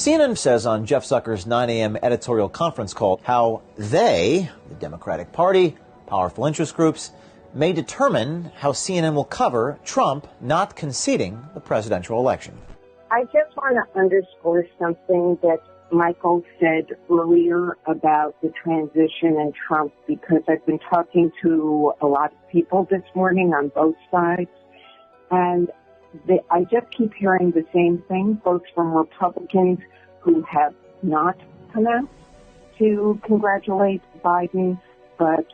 CNN says on Jeff Zucker's 9 a.m. editorial conference call how they, the Democratic Party, powerful interest groups, may determine how CNN will cover Trump not conceding the presidential election. I just want to underscore something that Michael said earlier about the transition and Trump, because I've been talking to a lot of people this morning on both sides, and I just keep hearing the same thing, both from Republicans who have not come out to congratulate Biden, but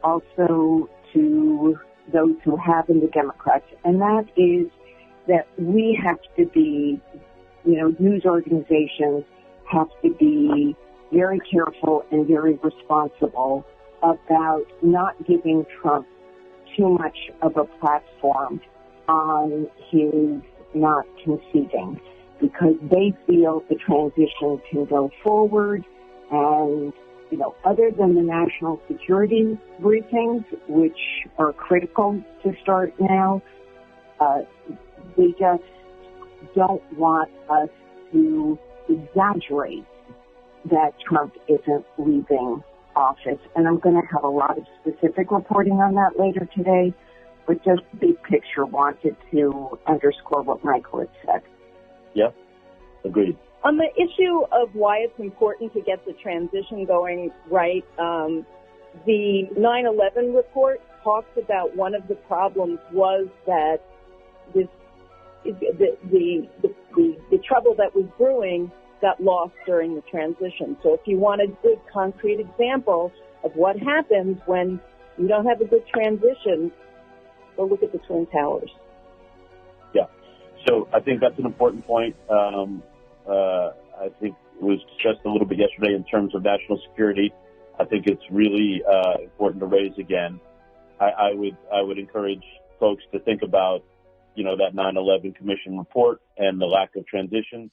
also to those who have in the Democrats, and that is that we have to be, news organizations have to be very careful and very responsible about not giving Trump too much of a platform on his not conceding, because they feel the transition can go forward, and other than the national security briefings, which are critical to start now, they just don't want us to exaggerate that Trump isn't leaving office. And I'm going to have a lot of specific reporting on that later today, but just big picture wanted to underscore what Michael had said. Yeah, agreed. On the issue of why it's important to get the transition going right, the 9/11 report talks about one of the problems was that the trouble that was brewing got lost during the transition. So if you want a good concrete example of what happens when you don't have a good transition, go look at the Twin Towers. Yeah. So I think that's an important point. I think it was discussed a little bit yesterday in terms of national security. I think it's really important to raise again. I would encourage folks to think about, that 9/11 Commission report and the lack of transition.